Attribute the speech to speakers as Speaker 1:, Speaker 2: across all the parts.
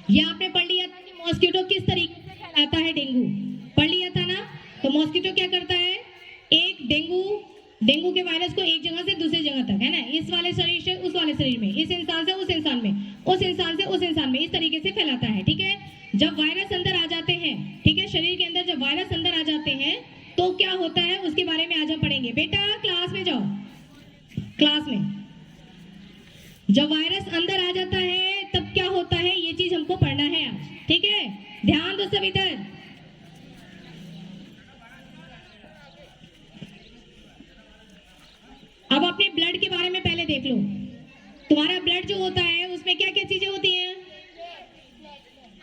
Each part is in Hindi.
Speaker 1: ये आपने पढ़ लिया था कि मॉस्किटो किस तरीके से फैलाता है डेंगू, पढ़ लिया था ना। तो मॉस्किटो क्या करता है, एक डेंगू के वायरस को एक जगह से दूसरी जगह तक, है ना, इस वाले शरीर से उस वाले शरीर में, इस इंसान से उस इंसान में, उस इंसान से उस इंसान में, इस तरीके से फैलाता है। ठीक है, जब वायरस अंदर आ जाते हैं, ठीक है, शरीर के अंदर जब वायरस अंदर आ जाते हैं तो क्या होता है उसके बारे में आज हम पढ़ेंगे। बेटा क्लास में जाओ, क्लास में। जब वायरस अंदर आ जाता है तब क्या होता है ये चीज हमको पढ़ना है आज। ठीक है, ध्यान दो सब इधर। अब अपने ब्लड के बारे में पहले देख लो। तुम्हारा ब्लड जो होता है उसमें क्या क्या चीजें होती हैं।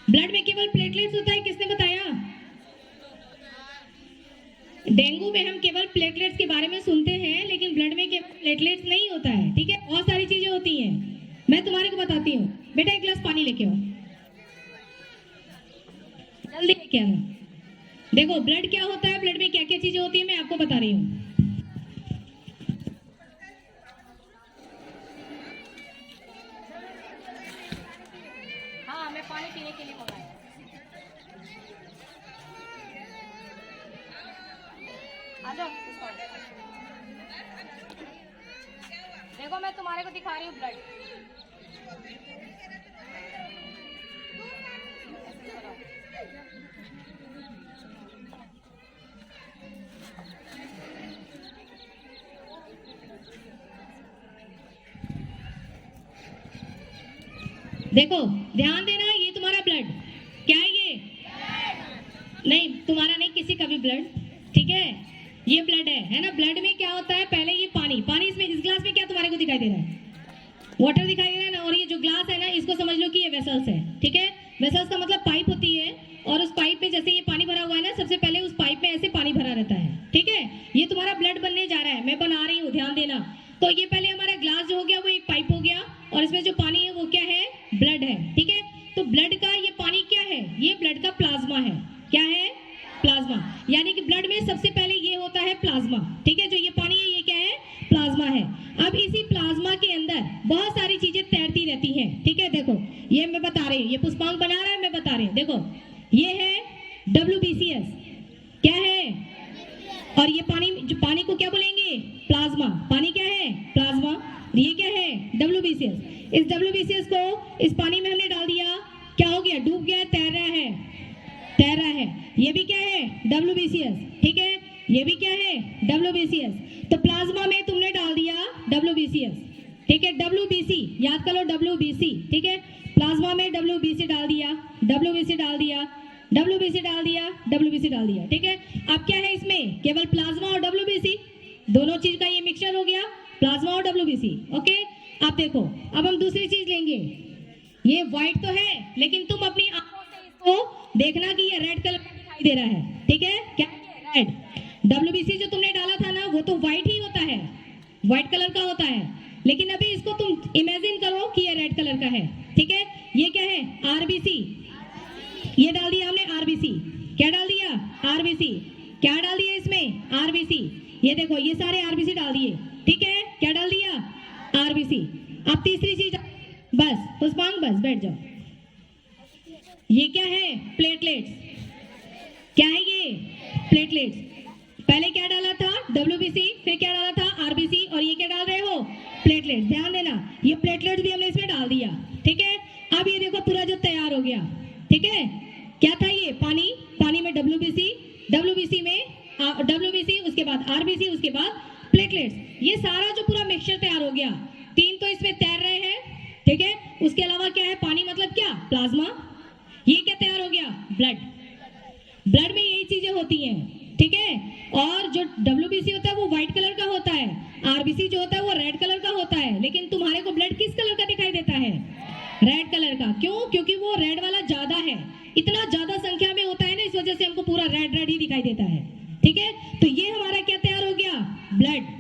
Speaker 1: ब्लड में केवल प्लेटलेट्स होता है, किसने बताया। डेंगू में हम केवल प्लेटलेट्स के बारे में सुनते हैं, लेकिन ब्लड में केवल प्लेटलेट्स नहीं होता है। ठीक है, बहुत सारी चीजें होती हैं, मैं तुम्हारे को बताती हूँ। बेटा एक गिलास पानी लेके आओ, जल्दी लेके आना। देखो ब्लड क्या होता है, ब्लड में क्या क्या चीजें होती है मैं आपको बता रही हूँ। हाँ, मैं पानी पीने के लिए मंगाया। आ जाओ, देखो मैं तुम्हारे को दिखा रही हूँ ब्लड। देखो ध्यान देना, ये तुम्हारा ब्लड क्या है, ये नहीं तुम्हारा नहीं, किसी का भी ब्लड। ठीक है, ये ब्लड है ना। ब्लड में क्या होता है, पहले ये पानी, पानी इसमें इस ग्लास में क्या तुम्हारे को दिखाई दे रहा है, वाटर दिखाई दे रहा है ना। और ये जो ग्लास है ना इसको समझ लो कि ये वेसल्स है। ठीक है, वेसल्स का मतलब पाइप होती है, और उस पाइप में जैसे ये पानी भरा हुआ है ना, सबसे पहले उस पाइप में ऐसे पानी भरा रहता है। ठीक है, ये तुम्हारा ब्लड बनने जा रहा है, मैं बना रही हूँ, ध्यान देना। तो ये पहले हमारा ग्लास जो हो गया वो एक पाइप हो गया, और इसमें जो पानी है वो क्या है, ब्लड है। ठीक है, तो ब्लड का ये पानी क्या है, ये ब्लड का प्लाज्मा है। क्या है, प्लाज्मा। यानी कि ब्लड में सबसे पहले ये होता है प्लाज्मा। ठीक है, जो ये पानी है ये क्या है, प्लाज्मा है। अब इसी प्लाज्मा के अंदर बहुत सारी चीजें तैरती रहती हैं। ठीक है, देखो ये मैं बता रही हूँ, ये पुष्पांक बना रहा है, मैं बता रही हूँ। देखो ये है WBCS, क्या है, और ये पानी, जो पानी को क्या बोलेंगे, प्लाज्मा। पानी क्या है, प्लाज्मा। ये क्या है, WBCS। इस WBCS को इस पानी में हमने डाल दिया, क्या हो गया, डूब गया, तैर रहा है, तैर रहा है। ये भी क्या है, WBCS। ठीक है, ये भी क्या है, WBCS। तो प्लाज्मा में तुमने डाल दिया WBCS। ठीक है, WBC याद करो, WBC। ठीक है, प्लाज्मा में WBC डाल दिया, WBC डाल दिया, WBC डाल दिया, WBC डाल दिया। ठीक है, अब क्या है इसमें, केवल प्लाज्मा और WBC, दोनों चीज का ये मिक्सचर हो गया, प्लाज्मा और WBC। ओके, अब देखो, अब हम दूसरी चीज लेंगे। ये व्हाइट तो है, लेकिन तुम अपनी आंखों से इसको देखना कि ये रेड कलर का दिखाई दे रहा है। ठीक है, क्या रेड, WBC जो तुमने डाला था ना वो तो व्हाइट ही होता है, व्हाइट कलर का होता है, लेकिन अभी इसको तुम इमेजिन करो कि ये रेड कलर का है। ठीक है, ये क्या है, RBC, ये डाल दिया हमने RBC। क्या डाल दिया, RBC। क्या डाल दिया इसमें, RBC। ये देखो ये सारे RBC डाल दिए। ठीक है, क्या डाल दिया, RBC। अब तीसरी चीज, बस पुष्पांक बस बैठ जाओ। ये क्या है, प्लेटलेट्स। क्या है ये, प्लेटलेट्स। पहले क्या डाला था, WBC, फिर क्या डाला था, RBC, और ये क्या डाल रहे हो, प्लेटलेट्स। ध्यान देना, ये प्लेटलेट्स भी हमने इसमें डाल दिया। ठीक है, अब ये देखो पूरा जो तैयार हो गया। ठीक है, क्या था ये, पानी, पानी में WBC, WBC में WBC, उसके बाद RBC, उसके बाद प्लेटलेट्स। ये सारा जो पूरा मिक्सचर तैयार हो गया, तीन तो इसमें तैर रहे हैं। ठीक है, उसके अलावा क्या है, पानी मतलब क्या, प्लाज्मा। ये क्या तैयार हो गया, ब्लड। ब्लड में यही चीजें होती हैं। ठीक है, और जो WBC होता है वो व्हाइट कलर का होता है, RBC जो होता है वो रेड कलर का होता है, लेकिन तुम्हारे को ब्लड किस कलर का दिखाई देता है, रेड कलर का। क्यों, क्योंकि वो रेड वाला ज्यादा है, इतना ज्यादा संख्या में होता है ना, इस वजह से हमको पूरा रेड रेड ही दिखाई देता है। ठीक है, तो ये हमारा क्या तैयार हो गया, ब्लड।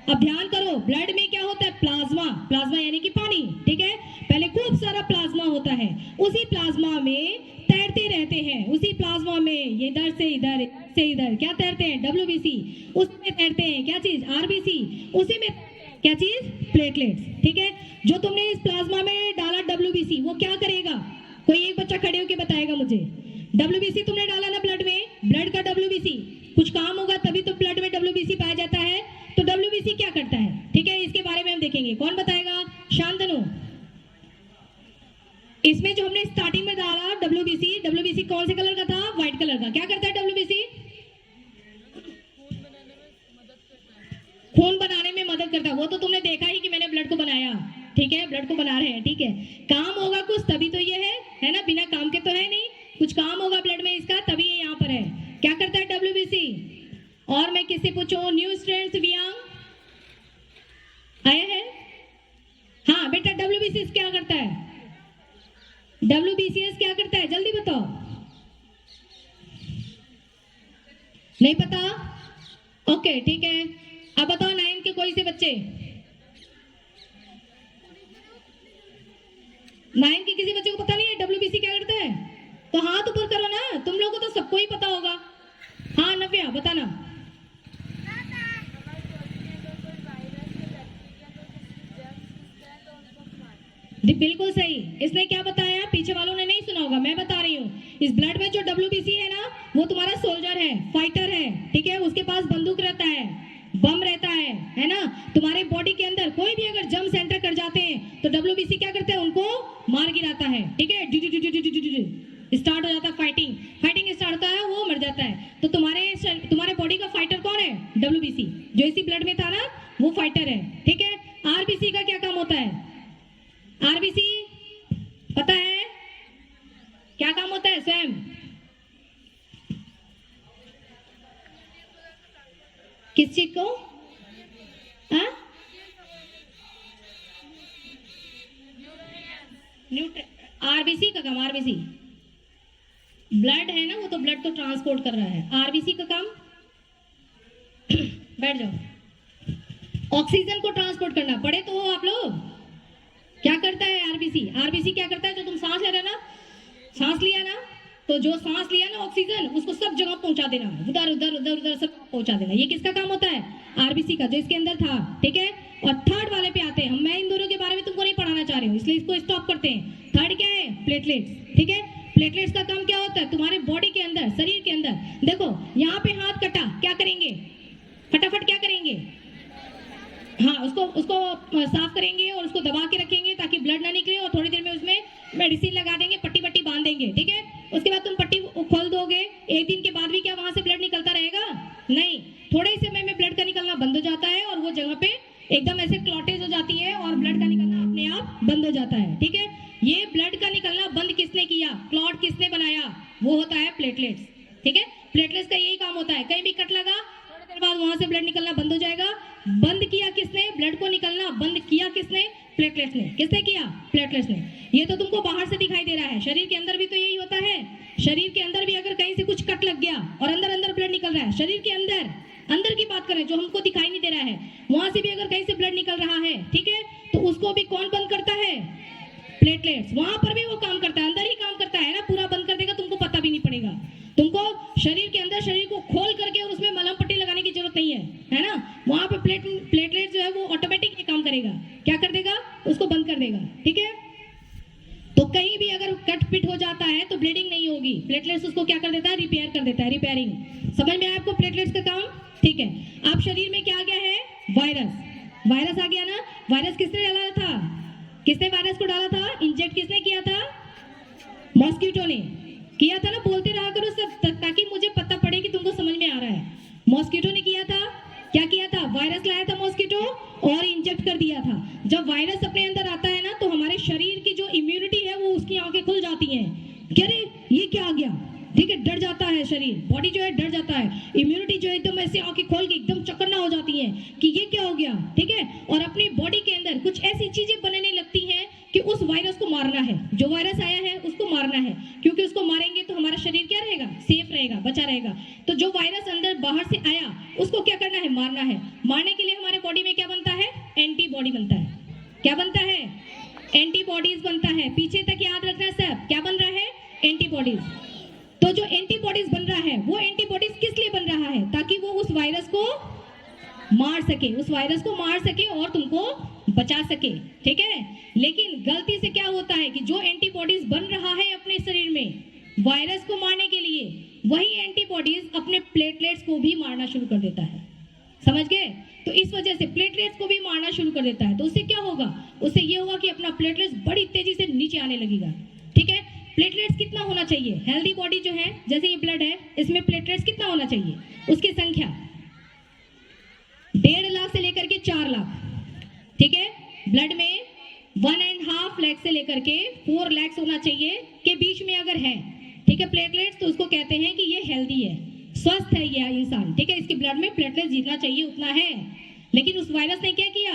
Speaker 1: अब ध्यान करो, ब्लड में क्या होता है, प्लाज्मा, प्लाज्मा यानी कि पानी। ठीक है, पहले खूब सारा प्लाज्मा होता है, उसी प्लाज्मा में तैरते रहते हैं, उसी प्लाज्मा में ये इधर से इधर, इधर से इधर क्या तैरते हैं, WBC, उसमें तैरते हैं क्या चीज, RBC, उसी में क्या चीज, प्लेटलेट्स। ठीक है, जो तुमने इस प्लाज्मा में डाला WBC, वो क्या करेगा, कोई एक बच्चा खड़े होके बताएगा मुझे। डब्ल्यूबीसी तुमने डाला ना ब्लड में, ब्लड का डब्ल्यूबीसी, कुछ काम होगा तभी तो ब्लड में डब्ल्यूबीसी पाया जाता है। तो डब्ल्यूबीसी क्या करता है, ठीक है, इसके बारे में हम देखेंगे। कौन बताएगा? शांतनु। इसमें जो हमने स्टार्टिंग में डाला डब्ल्यूबीसी, डब्ल्यूबीसी कौन से कलर का था? व्हाइट कलर का। क्या करता है डब्ल्यूबीसी? खून बनाने में मदद करता है। वो तो तुमने देखा ही कि मैंने ब्लड को बनाया, ठीक है, ब्लड को बना रहे हैं, ठीक है। काम होगा कुछ तभी तो ये है ना, बिना काम के तो है नहीं। कुछ काम होगा ब्लड में इसका तभी ये यहाँ पर है। क्या करता है डब्ल्यूबीसी? और मैं किससे पूछूं? न्यू स्टूडेंट्स वियांग आया है? हाँ बेटा, डब्ल्यूबीसीएस क्या करता है? डब्ल्यूबीसीएस क्या करता है, जल्दी बताओ। नहीं पता? ओके ठीक है। अब बताओ 9 के कोई से बच्चे, 9 के किसी बच्चे को पता नहीं है डब्ल्यूबीसी क्या करता है? तो हाथ ऊपर करो ना, तुम लोगों को तो सबको ही पता होगा। हाँ नव्या बताना। बिल्कुल सही। इसने क्या बताया? पीछे वालों ने नहीं सुना होगा, मैं बता रही हूँ। इस ब्लड में जो डब्ल्यूबीसी है ना, वो तुम्हारा सोल्जर है, फाइटर है, ठीक है। उसके पास बंदूक रहता है, बम रहता है ना। तुम्हारे बॉडी के अंदर कोई भी अगर जम सेंटर कर जाते हैं तो डब्ल्यूबीसी क्या करते हैं? उनको मार गिराता है, ठीक है। स्टार्ट हो जाता है फाइटिंग, फाइटिंग स्टार्ट होता है, वो मर जाता है। तो तुम्हारे बॉडी का फाइटर कौन है? डब्ल्यूबीसी। जो इसी ब्लड में था ना, वो फाइटर है, ठीक है। आरबीसी का क्या काम होता है? आरबीसी पता है क्या काम होता है? स्वयं किस चीज को? आरबीसी का काम, आरबीसी ब्लड है ना, वो तो ब्लड को ट्रांसपोर्ट कर रहा है। आरबीसी का काम बैठ जाओ, ऑक्सीजन को ट्रांसपोर्ट करना। पढ़े तो हो आप लोग? क्या करता है आरबीसी? आरबीसी क्या करता है? जो तुम सांस ले रहे ना, सांस लिया ना, तो जो सांस लिया ना ऑक्सीजन, उसको सब जगह पहुंचा देना, उधर उधर उधर उधर सब पहुंचा देना। ये किसका काम होता है? आरबीसी का, जो इसके अंदर था, ठीक है। और थर्ड वाले पे आते हैं। मैं इन दोनों के बारे में तुमको नहीं पढ़ाना चाह रही हूँ, इसलिए इसको स्टॉप करते हैं। थर्ड क्या है? प्लेटलेट्स, ठीक है। प्लेटलेट्स का काम क्या होता है? तुम्हारे बॉडी के अंदर, शरीर के अंदर, देखो यहाँ पे हाथ कटा, क्या करेंगे? फटाफट क्या करेंगे? हाँ, उसको साफ करेंगे और उसको दबा के रखेंगे ताकि ब्लड ना निकले, और थोड़ी देर में उसमें मेडिसिन लगा देंगे, पट्टी पट्टी बांध देंगे, ठीक है। उसके बाद तुम पट्टी खोल दोगे, एक दिन के बाद भी क्या वहां से ब्लड निकलता रहेगा? नहीं, थोड़े ही समय में ब्लड का निकलना बंद हो जाता है और वो जगह पे एकदम ऐसे क्लॉटेज हो जाती है और ब्लड का निकलना अपने आप बंद हो जाता है, ठीक है। ये ब्लड का निकलना बंद किसने किया? क्लॉट किसने बनाया? वो होता है प्लेटलेट्स, ठीक है। प्लेटलेट्स का यही काम होता है। कहीं भी कट लगा, थोड़ी देर बाद वहां से ब्लड निकलना बंद हो जाएगा। बंद किया किसने? ब्लड को निकलना बंद किया किसने? प्लेटलेट्स ने। किसने किया? प्लेटलेट्स ने। ये तो तुमको बाहर से दिखाई दे रहा है, शरीर के अंदर भी तो यही होता है। शरीर के अंदर भी अगर कहीं से कुछ कट लग गया और अंदर अंदर ब्लड निकल रहा है, शरीर के अंदर, अंदर की बात करें जो हमको दिखाई नहीं दे रहा है, वहां से भी अगर कहीं से ब्लड निकल रहा है, ठीक है, तो उसको भी कौन बंद करता है? प्लेटलेट्स। वहां पर भी वो काम करता है, अंदर ही काम करता है ना, पूरा बंद कर देगा, तुमको पता भी नहीं पड़ेगा। तुमको शरीर के अंदर शरीर को खोल करके और उसमें मलहम पट्टी लगाने की जरूरत नहीं है ना। वहां पे प्लेटलेट जो है वो ऑटोमेटिक काम करेगा। क्या कर देगा? उसको बंद कर देगा, ठीक है। तो कहीं भी अगर कट पिट हो जाता है तो ब्लीडिंग नहीं होगी, प्लेटलेट्स उसको क्या कर देता है? रिपेयर कर देता है, रिपेयरिंग। समझ में आया आपको प्लेटलेट्स का काम? ठीक है। आप शरीर में क्या आ गया है? वायरस। वायरस आ गया ना। वायरस किसने डाला था? किसने वायरस को डाला था? इंजेक्ट किसने किया था? मॉस्किटो ने किया था ना। बोलते रहा करो सब ताकि मुझे पता पड़े कि तुमको समझ में आ रहा है। मॉस्किटो ने किया था। क्या किया था? वायरस लाया था मॉस्किटो और इंजेक्ट कर दिया था। जब वायरस अपने अंदर आता है ना तो हमारे शरीर की जो इम्यूनिटी है वो उसकी आंखें खुल जाती हैं। क्या रे ये क्या आ गया, ठीक है, डर जाता है शरीर, बॉडी जो है डर जाता है। इम्यूनिटी जो है एकदम ऐसे आंखें खोल के एकदम चौकन्ना हो जाती है कि ये क्या हो गया, ठीक है। और अपनी बॉडी के अंदर कुछ ऐसी चीजें बनने लगती हैं कि उस वायरस को मारना है। जो वायरस आया है उसको मारना है, क्योंकि उसको मारेंगे तो हमारा शरीर क्या रहेगा? सेफ रहेगा, बचा रहेगा। तो जो वायरस अंदर बाहर से आया उसको क्या करना है? मारना है। मारने के लिए हमारे बॉडी में क्या बनता है? एंटीबॉडी बनता है। क्या बनता है? एंटीबॉडीज बनता है। पीछे तक याद रखना सब, क्या बन रहा है? एंटीबॉडीज। तो जो एंटीबॉडीज बन रहा है वो एंटीबॉडीज किस लिए बन रहा है? ताकि वो उस वायरस को मार सके, उस वायरस को मार सके और तुमको बचा सके, ठीक है। लेकिन गलती से क्या होता है कि जो एंटीबॉडीज बन रहा है अपने शरीर में वायरस को मारने के लिए, वही एंटीबॉडीज अपने प्लेटलेट्स को भी मारना शुरू कर देता है, समझ गए। तो इस वजह से प्लेटलेट्स को भी मारना शुरू कर देता है। तो उससे क्या होगा, उससे ये होगा कि अपना प्लेटलेट्स बड़ी तेजी से नीचे आने लगेगा, ठीक है। प्लेटलेट्स कितना होना चाहिए, हेल्दी बॉडी जो है, जैसे ये ब्लड है, इसमें प्लेटलेट्स कितना होना चाहिए, उसकी संख्या 1.5 लाख से लेकर के 4 लाख, ठीक है। ब्लड में 1.5 लाख से लेकर के 4 लाख होना चाहिए के बीच में अगर है, ठीक है, प्लेटलेट्स, तो उसको कहते हैं कि ये हेल्दी है, स्वस्थ है ये इंसान, ठीक है। इसके ब्लड में प्लेटलेट्स जितना चाहिए उतना है। लेकिन उस वायरस ने क्या किया,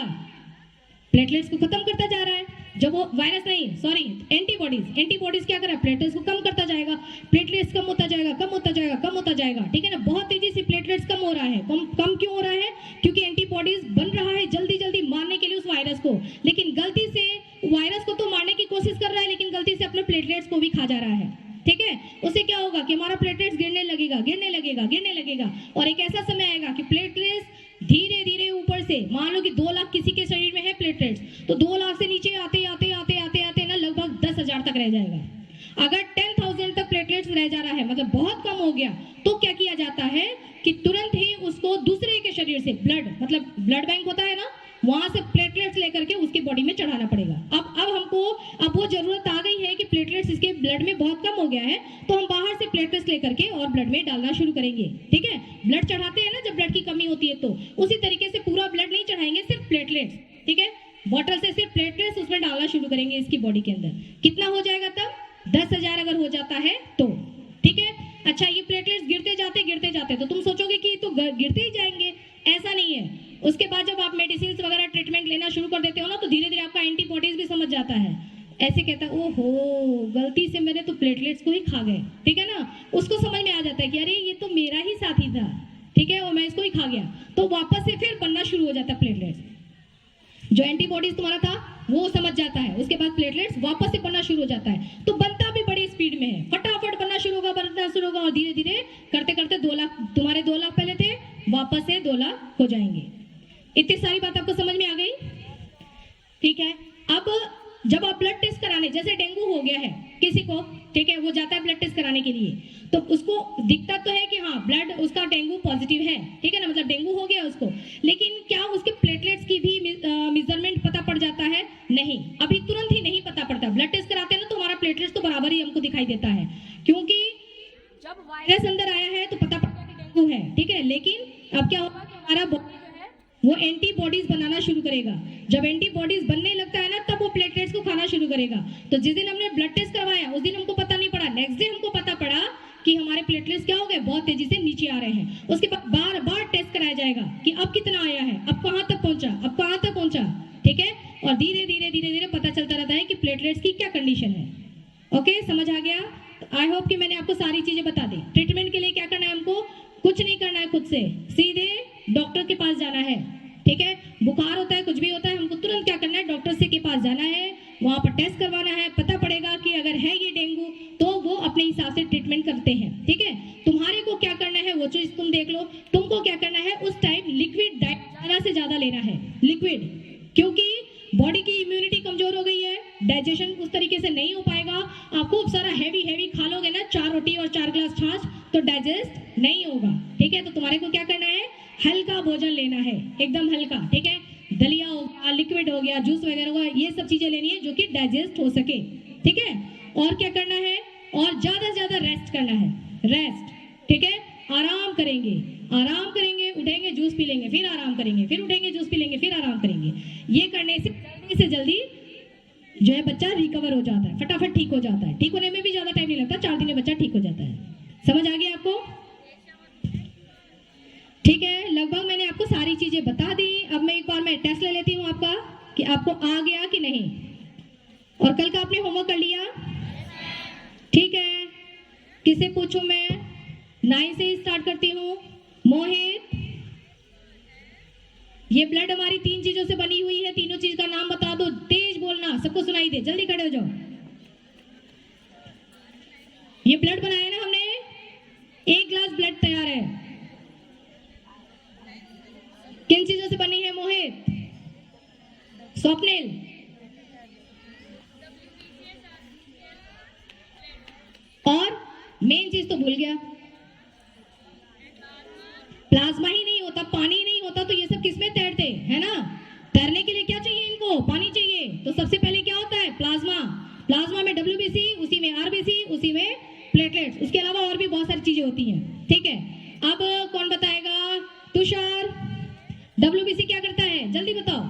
Speaker 1: प्लेटलेट्स को खत्म करता जा रहा है। जब वो वायरस नहीं, सॉरी, एंटीबॉडीज क्या कर रहा है, प्लेटलेट्स को कम करता जाएगा, प्लेटलेट्स कम होता जाएगा, कम होता जाएगा, कम होता जाएगा, ठीक है ना। बहुत तेजी से प्लेटलेट्स कम हो रहा है। कम क्यों हो रहा है, क्योंकि एंटीबॉडीज बन रहा है जल्दी जल्दी मारने के लिए उस वायरस को, लेकिन गलती से वायरस को तो मारने की कोशिश कर रहा है, लेकिन गलती से अपने प्लेटलेट्स को भी खा जा रहा है, ठीक है। उससे क्या होगा कि हमारा प्लेटलेट्स गिरने लगेगा, गिरने लगेगा, गिरने लगेगा, और एक ऐसा समय आएगा कि प्लेटलेट्स धीरे धीरे ऊपर से, मान लो कि 2 लाख किसी के शरीर में है प्लेटलेट्स, तो 2 लाख से नीचे आते आते आते आते आते ना लगभग 10,000 तक रह जाएगा। अगर 10,000 तक प्लेटलेट्स रह जा रहा है, मतलब बहुत कम हो गया, तो क्या किया जाता है कि तुरंत ही उसको दूसरे के शरीर से ब्लड, मतलब ब्लड बैंक होता है ना, वहां से प्लेटलेट्स लेकर के उसकी बॉडी में चढ़ाना पड़ेगा। अब वो जरूरत आ गई है कि प्लेटलेट्स इसके ब्लड में बहुत कम हो गया है, तो हम बाहर से प्लेटलेट्स लेकर के और ब्लड में डालना शुरू करेंगे, ठीक है। ब्लड चढ़ाते हैं ना जब ब्लड की कमी होती है, तो उसी तरीके से पूरा ब्लड नहीं चढ़ाएंगे, सिर्फ प्लेटलेट्स, ठीक है। बॉटल से सिर्फ प्लेटलेट्स उसमें डालना शुरू करेंगे इसकी बॉडी के अंदर। कितना हो जाएगा तब, 10,000 अगर हो जाता है तो, ठीक है। अच्छा, ये प्लेटलेट्स गिरते जाते तो तुम सोचोगे कि तो गिरते ही जाएंगे, ऐसा नहीं है। उसके बाद जब आप मेडिसिन वगैरह ट्रीटमेंट लेना शुरू कर देते हो ना, तो धीरे धीरे आपका एंटीबॉडीज भी समझ जाता है, ऐसे कहता है ओहो गलती से मैंने तो प्लेटलेट्स को ही खा गए, ठीक है ना। उसको समझ में आ जाता है कि अरे ये तो मेरा ही साथी था, ठीक है, और मैं इसको ही खा गया, तो वापस से फिर बनना शुरू हो जाता है प्लेटलेट्स। जो एंटीबॉडीज तुम्हारा था वो समझ जाता है, उसके बाद प्लेटलेट्स वापस से बनना शुरू हो जाता है। तो बनता भी बड़ी स्पीड में है, फटाफट बनना शुरू होगा और धीरे धीरे करते करते 2 लाख, तुम्हारे 2 लाख पहले थे, वापस से 2 लाख हो जाएंगे। इतनी सारी बात आपको समझ में आ गई, ठीक है। अब जब आप ब्लड टेस्ट कराने, जैसे डेंगू हो गया है किसी को, ठीक है, वो जाता है ब्लड टेस्ट कराने के लिए, तो उसको दिखता तो है कि हाँ ब्लड उसका डेंगू पॉजिटिव है, ठीक है ना, मतलब डेंगू हो गया उसको, लेकिन क्या उसके प्लेटलेट्स की भी मेजरमेंट पता पड़ जाता है, नहीं, अभी तुरंत ही नहीं पता पड़ता। ब्लड टेस्ट कराते हैं ना तो हमारा प्लेटलेट्स तो बराबर ही हमको दिखाई देता है, क्योंकि जब वायरस अंदर आया है तो पता पड़ता है कि डेंगू है, ठीक है। लेकिन अब क्या होगा कि हमारा बॉडी वो एंटीबॉडीज बनाना शुरू करेगा। जब एंटीबॉडीज बनने लगता है ना, तब वो प्लेटलेट्स को खाना शुरू करेगा। तो जिस दिन हमने ब्लड टेस्ट करवाया उस दिन हमको पता नहीं पड़ा, नेक्स्ट डे हमको पता पड़ा कि हमारे प्लेटलेट्स क्या हो गए, बहुत तेजी से नीचे आ रहे हैं। उसके बाद बार बार टेस्ट कराया जाएगा कि अब कितना आया है, अब कहाँ तक पहुंचा, अब कहाँ तक पहुंचा, ठीक है। और धीरे धीरे धीरे धीरे पता चलता रहता है कि प्लेटलेट्स की क्या कंडीशन है। ओके, समझ आ गया। आई होप कि मैंने आपको सारी चीजें बता दी। ट्रीटमेंट के लिए क्या करना है, हमको कुछ नहीं करना है, खुद से सीधे डॉक्टर के पास जाना है, ठीक है। बुखार होता है, कुछ भी होता है, हमको तुरंत क्या करना है, डॉक्टर से के पास जाना है, वहां पर टेस्ट करवाना है, पता पड़ेगा कि अगर है ये डेंगू तो वो अपने हिसाब से ट्रीटमेंट करते हैं, ठीक है। तुम्हारे को क्या करना है वो चीज तुम देख लो। तुमको क्या करना है, उस टाइम लिक्विड डाइट ज्यादा से ज्यादा लेना है, लिक्विड, क्योंकि बॉडी की इम्यूनिटी कमजोर हो गई है, डाइजेशन उस तरीके से नहीं हो पाएगा। आप खूब सारा हैवी खा लोगे ना, 4 रोटी और 4 ग्लास छाछ, तो डाइजेस्ट नहीं होगा, ठीक है। तो तुम्हारे को क्या करना है, हल्का भोजन लेना है, एकदम हल्का, ठीक है। दलिया हो गया, लिक्विड हो गया, जूस वगैरह हो गया, ये सब चीजें लेनी है जो कि डाइजेस्ट हो सके, ठीक है। और क्या करना है, और ज्यादा से ज्यादा रेस्ट करना है, रेस्ट, ठीक है। आराम करेंगे, उठेंगे जूस पी लेंगे, फिर आराम करेंगे, फिर उठेंगे जूस पी लेंगे, फिर आराम करेंगे। ये करने से जल्दी जो है बच्चा रिकवर हो जाता है, फटाफट ठीक हो जाता है। ठीक होने में भी ज्यादा टाइम नहीं लगता, 4 दिन में बच्चा ठीक हो जाता है। समझ आ गया आपको, ठीक है। लगभग मैंने आपको सारी चीजें बता दी। अब मैं एक बार मैं टेस्ट ले लेती हूँ आपका कि आपको आ गया कि नहीं। और कल का आपने होमवर्क कर लिया, ठीक है। किसे पूछूं मैं, 9 से ही स्टार्ट करती हूँ। मोहित, ये ब्लड हमारी 3 चीजों से बनी हुई है, तीनों चीज का नाम बता दो, तेज बोलना, सबको सुनाई दे, जल्दी खड़े हो जाओ। ये ब्लड बनाया ना हमने, 1 ग्लास ब्लड तैयार है, किन चीजों से बनी है मोहित, स्वप्निल, और मेन चीज तो भूल गया, प्लाज्मा ही नहीं होता, पानी ही नहीं होता तो ये सब किसमें तैरते, है ना। तैरने के लिए क्या चाहिए इनको, पानी चाहिए। तो सबसे पहले क्या होता है, प्लाज्मा। प्लाज्मा में डब्ल्यूबीसी, उसी में आरबीसी, उसी में प्लेटलेट्स, उसके अलावा और भी बहुत सारी चीजें होती हैं, ठीक है। अब कौन बताएगा, तुषार, डब्ल्यूबीसी क्या करता है, जल्दी बताओ।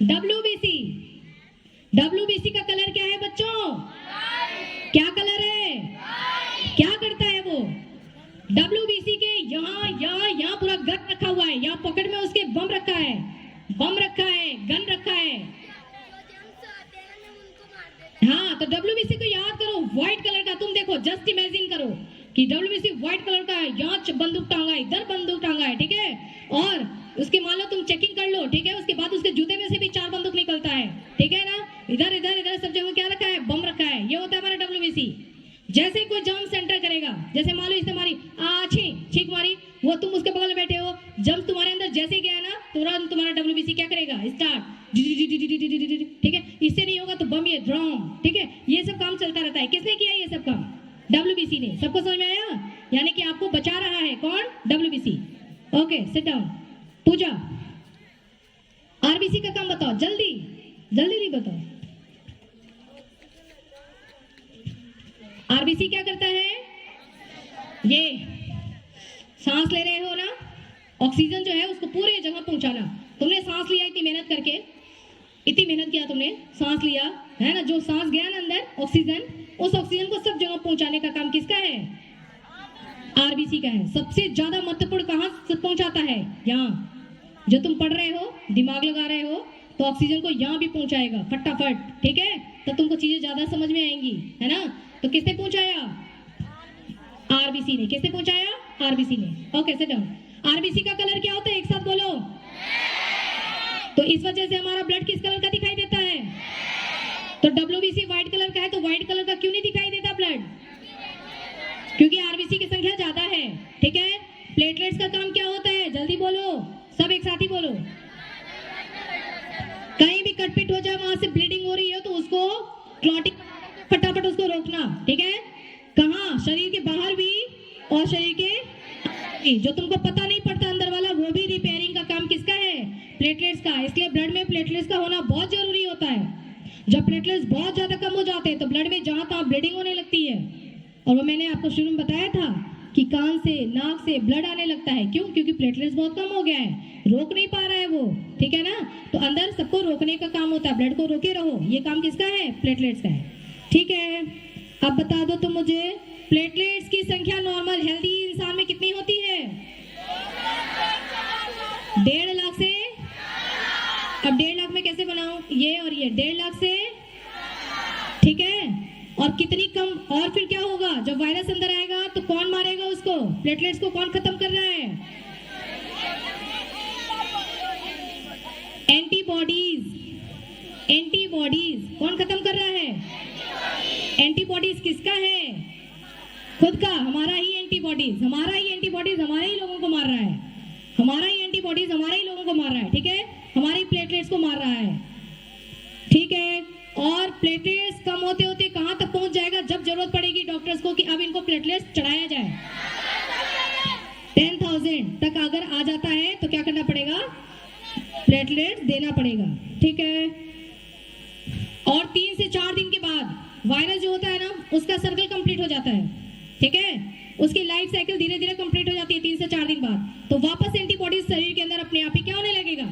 Speaker 1: डब्ल्यूबीसी, डब्ल्यूबीसी का कलर क्या है बच्चों, क्या कलर है, क्या करता है वो, डब्ल्यूबीसी के यहाँ यहाँ यहाँ पूरा गन रखा हुआ है, यहाँ पॉकेट में उसके बम रखा है, बम रखा है, गन रखा है। हाँ, तो डब्ल्यूबीसी को याद करो, व्हाइट कलर का। तुम देखो, जस्ट इमेजिन करो कि डब्ल्यूबीसी व्हाइट कलर का है, यहाँ बंदूक टांगा है, इधर बंदूक टांगा है, ठीक है। और उसके मान लो तुम चेकिंग कर लो, ठीक है, उसके बाद उसके जूते में से भी 4 बंदूक निकलता है, ठीक है ना। इधर इधर इधर सब जगह क्या रखा है, बम रखा है। ये होता है हमारा डब्ल्यूबीसी। जैसे कोई जम्प सेंटर करेगा, जैसे मान लो इसने मारी, छींक मारी, वो तुम उसके बगल में बैठे हो, जम्प तुम्हारे अंदर जैसे गया ना, तुरंत तुम्हारा डब्ल्यूबीसी क्या करेगा, स्टार्ट, ठीक है। इससे नहीं होगा तो बम, ये ड्रम, ठीक है। ये सब काम चलता रहता है। किसने किया ये सब काम, डब्ल्यूबीसी ने। सबको समझ में आया, यानी कि आपको बचा रहा है कौन, WBC. Okay, sit down. Puja, RBC का काम बताओ, जल्दी जल्दी नहीं बताओ। आरबीसी क्या करता है, ये सांस ले रहे हो ना, ऑक्सीजन जो है उसको पूरे जगह पहुंचाना। तुमने सांस लिया इतनी मेहनत करके, इतनी मेहनत किया तुमने, सांस लिया है ना, जो सांस गया ना अंदर ऑक्सीजन, उस ऑक्सीजन को सब जगह पहुंचाने का काम किसका है, आरबीसी का है। सबसे ज्यादा महत्वपूर्ण कहां से पहुंचाता है, यहाँ जो तुम पढ़ रहे हो, दिमाग लगा रहे हो, तो ऑक्सीजन को यहाँ भी पहुंचाएगा फटाफट, ठीक है। तो तुमको चीजें ज्यादा समझ में आएंगी, है ना। तो किसने पहुंचाया, आरबीसी ने। किसने पहुंचाया, आरबीसी ने। Okay, sit down. आरबीसी का कलर क्या होता है, एक साथ बोलो। तो इस वजह से हमारा ब्लड किस कलर का दिखाई देता है, तो डब्ल्यूबीसी व्हाइट कलर का है, तो व्हाइट कलर का क्यों नहीं दिखाई देता ब्लड, क्योंकि आरबीसी की संख्या ज्यादा है, ठीक है। प्लेटलेट्स का काम क्या होता है, जल्दी बोलो, सब एक साथ ही बोलो। कहीं भी कटपिट हो जाए, वहां से ब्लीडिंग हो रही है तो उसको क्लॉटिंग, फटाफट उसको रोकना, ठीक है। कहाँ, शरीर के बाहर भी और शरीर के, जो तुमको पता नहीं पड़ता अंदर वाला, वो भी रिपेयरिंग का काम किसका है, प्लेटलेट्स का। इसलिए ब्लड में प्लेटलेट्स का होना बहुत जरूरी होता है। जब प्लेटलेट्स बहुत ज्यादा कम हो जाते हैं तो ब्लड में जहां तहां ब्लीडिंग होने लगती है। और वो मैंने आपको शुरू में बताया था कि कान से, नाक से ब्लड आने लगता है। क्यों, क्योंकि प्लेटलेट्स बहुत कम हो गया है, रोक नहीं पा रहा है वो, ठीक है ना। तो अंदर सबको रोकने का काम होता है, ब्लड को रोके रहो, ये काम किसका है, प्लेटलेट्स का है, ठीक है। अब बता दो तुम मुझे, प्लेटलेट्स की संख्या नॉर्मल हेल्दी इंसान में कितनी होती है, 1.5 लाख से। अब 1.5 लाख में कैसे बनाऊं, ये और ये 1.5 लाख से, ठीक है। और कितनी कम, और फिर क्या होगा, जब वायरस अंदर आएगा तो कौन मारेगा उसको, प्लेटलेट्स को कौन खत्म कर रहा है, एंटीबॉडीज। एंटीबॉडीज कौन खत्म कर रहा है, एंटीबॉडीज किसका है, खुद का, हमारा ही एंटीबॉडीज, हमारा ही एंटीबॉडीज हमारे ही लोगों को मार रहा है, हमारा ही एंटीबॉडीज हमारे ही लोगों को मार रहा है, ठीक है, हमारे ही प्लेटलेट्स को मार रहा है, ठीक है। और प्लेटलेट्स कम होते होते कहां तक पहुंच जाएगा, जब जरूरत पड़ेगी डॉक्टर्स को कि अब इनको प्लेटलेट्स चढ़ाया जाए, 10,000 तक अगर आ जाता है तो क्या करना पड़ेगा, प्लेटलेट्स देना पड़ेगा, ठीक है। और 3 से 4 दिन के बाद वायरस जो होता है ना, उसका सर्कल कंप्लीट हो जाता है, ठीक है, उसकी लाइफ साइकिल धीरे धीरे कंप्लीट हो जाती है 3 से 4 दिन बाद। तो वापस एंटीबॉडीज शरीर के अंदर अपने आप ही क्या होने लगेगा,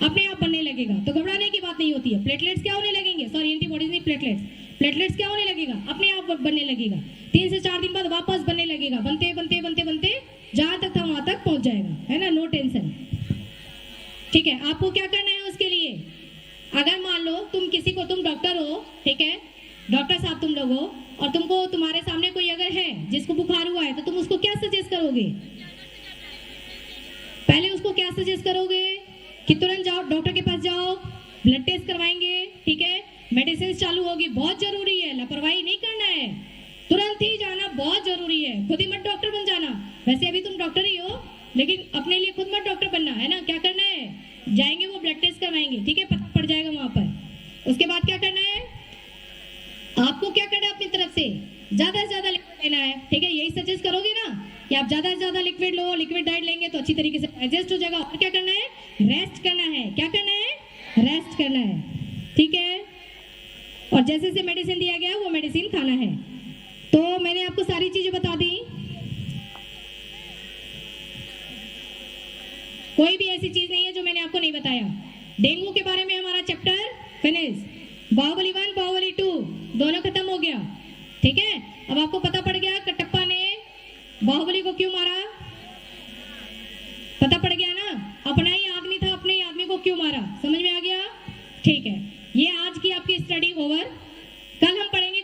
Speaker 1: अपने आप बनने लगेगा। तो घबराने की बात नहीं होती है। प्लेटलेट्स क्या होने लगेंगे, सॉरी एंटीबॉडीज नहीं, प्लेटलेट्स, प्लेटलेट्स क्या होने लगेगा, अपने आप बनने लगेगा। 3 से 4 दिन बाद वापस बनने लगेगा, बनते बनते बनते बनते जहां तक था वहां तक पहुंच जाएगा, है ना, नो टेंशन, ठीक है। आपको क्या करना है उसके लिए, अगर मान लो तुम किसी को, तुम डॉक्टर हो, ठीक है, डॉक्टर साहब तुम लोग हो, और तुमको, तुम्हारे सामने कोई अगर है जिसको बुखार हुआ है, तो तुम उसको क्या सजेस्ट करोगे, पहले उसको क्या सजेस्ट करोगे कि तुरंत जाओ डॉक्टर के पास जाओ, ब्लड टेस्ट करवाएंगे, ठीक है, मेडिसिन चालू होगी, बहुत जरूरी है, लापरवाही नहीं करना है, तुरंत ही जाना बहुत जरूरी है। खुद ही मत डॉक्टर बन जाना, वैसे अभी तुम डॉक्टर ही हो, लेकिन अपने लिए खुद मत डॉक्टर बनना, है ना। क्या करना है, जाएंगे वो ब्लड टेस्ट करवाएंगे, ठीक है, पता पड़ जाएगा वहां पर। उसके बाद क्या करना है, आपको क्या करना है, अपनी तरफ से ज्यादा से ज्यादा लिक्विड लेना है, ठीक है। यही सजेस्ट करोगे ना कि आप ज्यादा से ज्यादा लिक्विड लो, लिक्विड डाइट लेंगे तो अच्छी तरीके से एडजस्ट हो जाएगा। और क्या करना है, रेस्ट करना है। क्या करना है, रेस्ट करना है, ठीक है। और जैसे जैसे मेडिसिन दिया गया है वो मेडिसिन खाना है। तो मैंने आपको सारी चीजें बता दी, कोई भी ऐसी चीज नहीं है जो मैंने आपको नहीं बताया। डेंगू के बारे में हमारा चैप्टर फिनिश, बाहुबली 1 बाहुबली 2 दोनों खत्म हो गया, ठीक है। अब आपको पता पड़ गया कटप्पा ने बाहुबली को क्यों मारा, पता पड़ गया ना, अपना ही आदमी था, अपने ही आदमी को क्यों मारा, समझ में आ गया, ठीक है। ये आज की आपकी स्टडी ओवर। कल हम पढ़ेंगे